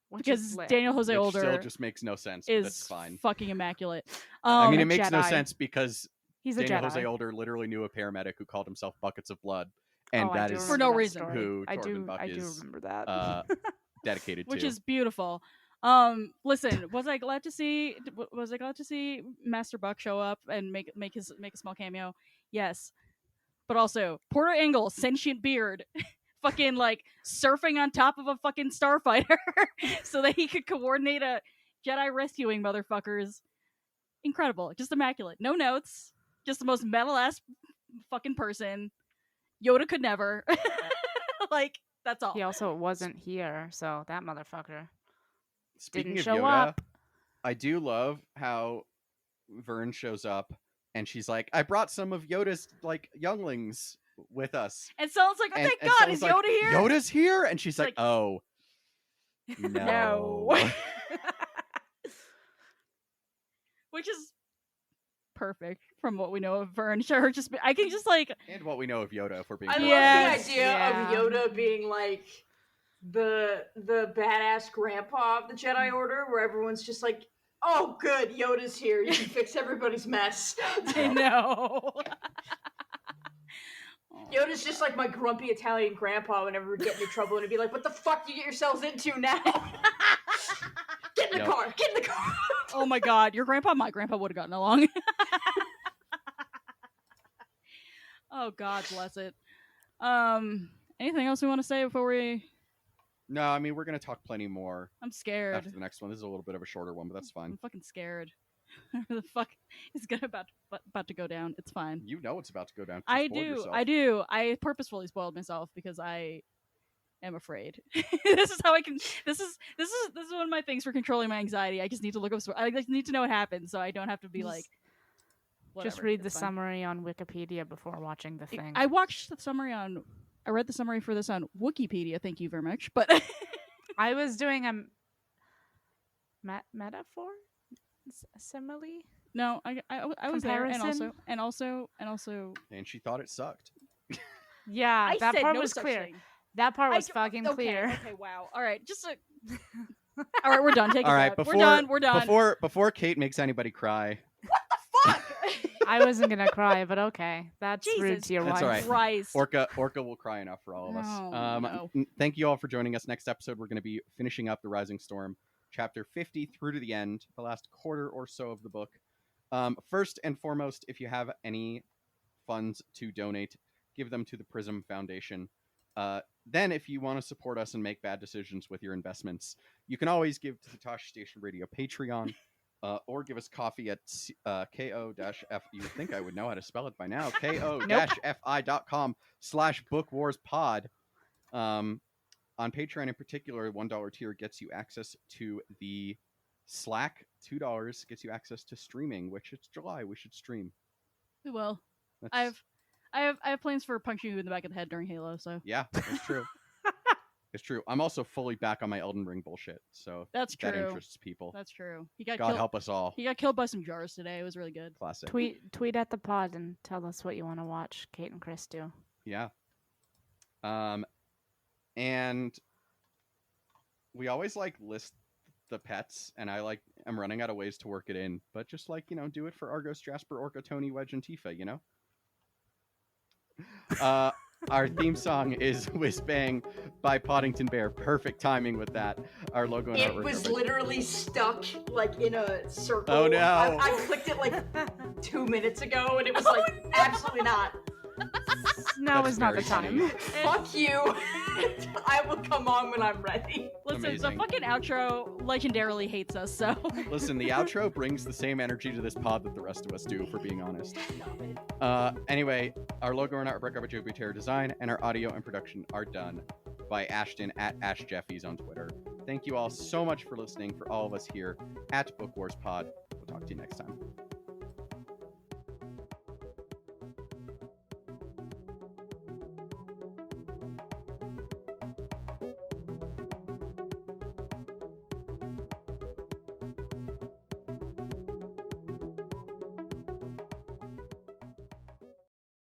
Speaker 1: Which is
Speaker 2: because
Speaker 1: lit.
Speaker 2: Daniel Jose
Speaker 4: Which still
Speaker 2: Older
Speaker 4: just makes no sense, but
Speaker 2: is
Speaker 4: that's fine.
Speaker 2: fucking immaculate.
Speaker 4: I mean,
Speaker 1: a
Speaker 4: it makes no
Speaker 1: Jedi.
Speaker 4: sense because
Speaker 1: He's a
Speaker 4: Daniel
Speaker 1: Jedi.
Speaker 4: Jose Older literally knew a paramedic who called himself Buckets of Blood. And
Speaker 1: Oh, I
Speaker 4: that
Speaker 1: do
Speaker 4: is
Speaker 2: For no
Speaker 1: remember that
Speaker 2: reason.
Speaker 1: story.
Speaker 4: who
Speaker 1: I
Speaker 4: Torben
Speaker 1: do.
Speaker 4: Buck
Speaker 1: I do
Speaker 4: is,
Speaker 1: remember that.
Speaker 4: dedicated
Speaker 2: Which
Speaker 4: to.
Speaker 2: is beautiful. Listen, was I glad to see Master Buck show up and make a small cameo? Yes. But also, Porter Engle, sentient beard, fucking like surfing on top of a fucking starfighter so that he could coordinate a Jedi rescuing motherfuckers. Incredible. Just immaculate. No notes. Just the most metal ass fucking person. Yoda could never. Like, that's all.
Speaker 1: He also wasn't here, so that motherfucker.
Speaker 4: Speaking
Speaker 1: didn't
Speaker 4: of
Speaker 1: show
Speaker 4: Yoda,
Speaker 1: up.
Speaker 4: I do love how Vern shows up and she's like, I brought some of Yoda's like younglings with us.
Speaker 2: And someone's like, oh,
Speaker 4: And-
Speaker 2: thank
Speaker 4: and
Speaker 2: God, is
Speaker 4: someone's
Speaker 2: Yoda
Speaker 4: like,
Speaker 2: here?
Speaker 4: Yoda's here? And she's like,
Speaker 2: like,
Speaker 4: oh. No.
Speaker 2: Which is perfect from what we know of Vern. Sure, I can just like
Speaker 4: And what we know of Yoda, if we're being
Speaker 3: I love
Speaker 2: Yes.
Speaker 3: the idea
Speaker 1: Yeah.
Speaker 3: of Yoda being like the badass grandpa of the Jedi Order, where everyone's just like, "Oh, good, Yoda's here. You can fix everybody's mess."
Speaker 2: I know.
Speaker 3: Yoda's just like my grumpy Italian grandpa whenever we get into trouble, and he'd be like, "What the fuck you get yourselves into now? Get in the
Speaker 4: Yep.
Speaker 3: car. Get in the car."
Speaker 2: Oh my God, your grandpa, and my grandpa would have gotten along. Oh God, bless it. Anything else we want to say before we?
Speaker 4: No, I mean, we're going to talk plenty more
Speaker 2: I'm scared.
Speaker 4: after the next one. This is a little bit of a shorter one, but that's
Speaker 2: I'm
Speaker 4: fine.
Speaker 2: fucking scared. The fuck is gonna about to go down. It's fine.
Speaker 4: You know it's about to go down. Just
Speaker 2: I
Speaker 4: spoil
Speaker 2: do.
Speaker 4: yourself.
Speaker 2: I do. I purposefully spoiled myself because I am afraid. This is how I can. This is one of my things for controlling my anxiety. I just need to look up. I just need to know what happened, so I don't have to be like.
Speaker 1: Just
Speaker 2: whatever,
Speaker 1: read the
Speaker 2: it's fine.
Speaker 1: summary on Wikipedia before watching the thing.
Speaker 2: I watched the summary on. I read the summary for this on Wikipedia. Thank you very much. But
Speaker 1: I was doing metaphor? Simile?
Speaker 2: No, I was there, and
Speaker 1: Comparison?
Speaker 2: also,
Speaker 4: And she thought it sucked.
Speaker 1: Yeah,
Speaker 2: I
Speaker 1: that
Speaker 2: said
Speaker 1: part
Speaker 2: no
Speaker 1: was
Speaker 2: such
Speaker 1: clear.
Speaker 2: thing.
Speaker 1: That part
Speaker 2: I
Speaker 1: was
Speaker 2: d-
Speaker 1: fucking
Speaker 2: okay,
Speaker 1: clear.
Speaker 2: Okay, wow. All right, just all right, we're done. Take
Speaker 4: All
Speaker 2: us
Speaker 4: right,
Speaker 2: out.
Speaker 4: before
Speaker 2: We're done.
Speaker 4: before Kate makes anybody cry.
Speaker 2: Fuck.
Speaker 1: I wasn't gonna cry, but okay. That's rude
Speaker 2: Jesus
Speaker 1: to your
Speaker 4: That's
Speaker 1: wife.
Speaker 4: all right.
Speaker 2: Christ.
Speaker 4: Orca will cry enough for all of us.
Speaker 2: Oh, no.
Speaker 4: Thank you all for joining us. Next episode, we're going to be finishing up The Rising Storm, chapter 50 through to the end, the last quarter or so of the book. First and foremost, if you have any funds to donate, give them to the Prism Foundation. Then, if you want to support us and make bad decisions with your investments, you can always give to the Tosh Station Radio Patreon. Or give us coffee at ko-f. You would think I would know how to spell it by now. ko-fi.com/bookwarspod. On Patreon in particular, $1 tier gets you access to the Slack. $2 gets you access to streaming, which it's July. We should stream.
Speaker 2: We will.
Speaker 4: That's,
Speaker 2: I have plans for punching you in the back of the head during Halo, so
Speaker 4: yeah, that's true. It's true. I'm also fully back on my Elden Ring bullshit, so
Speaker 2: that's true.
Speaker 4: that interests people.
Speaker 2: That's true. He got
Speaker 4: God
Speaker 2: killed.
Speaker 4: help us all.
Speaker 2: He got killed by some jars today. It was really good.
Speaker 4: Classic.
Speaker 1: Tweet at the pod and tell us what you want to watch. Kate and Chris do.
Speaker 4: Yeah. And we always list the pets, and I'm running out of ways to work it in, but just do it for Argos, Jasper, Orca, Tony, Wedge, and Tifa, Our theme song is Whiz Bang by Poddington Bear. Perfect timing with that. Our logo and
Speaker 3: It
Speaker 4: artwork
Speaker 3: was
Speaker 4: are by-
Speaker 3: literally stuck in a circle.
Speaker 4: Oh, no.
Speaker 3: I clicked it 2 minutes ago and it was absolutely not.
Speaker 1: No,
Speaker 4: That's
Speaker 1: it's not the
Speaker 4: very
Speaker 1: time.
Speaker 3: Fuck you. I will come on when I'm ready.
Speaker 2: Listen,
Speaker 4: Amazing.
Speaker 2: the fucking outro legendarily hates us, so
Speaker 4: Listen, the outro brings the same energy to this pod that the rest of us do, for being honest. Anyway, our logo and artwork are by Joby Terror Design, and our audio and production are done by Ashton at AshJeffies on Twitter. Thank you all so much for listening. For all of us here at Book Wars Pod, we'll talk to you next time.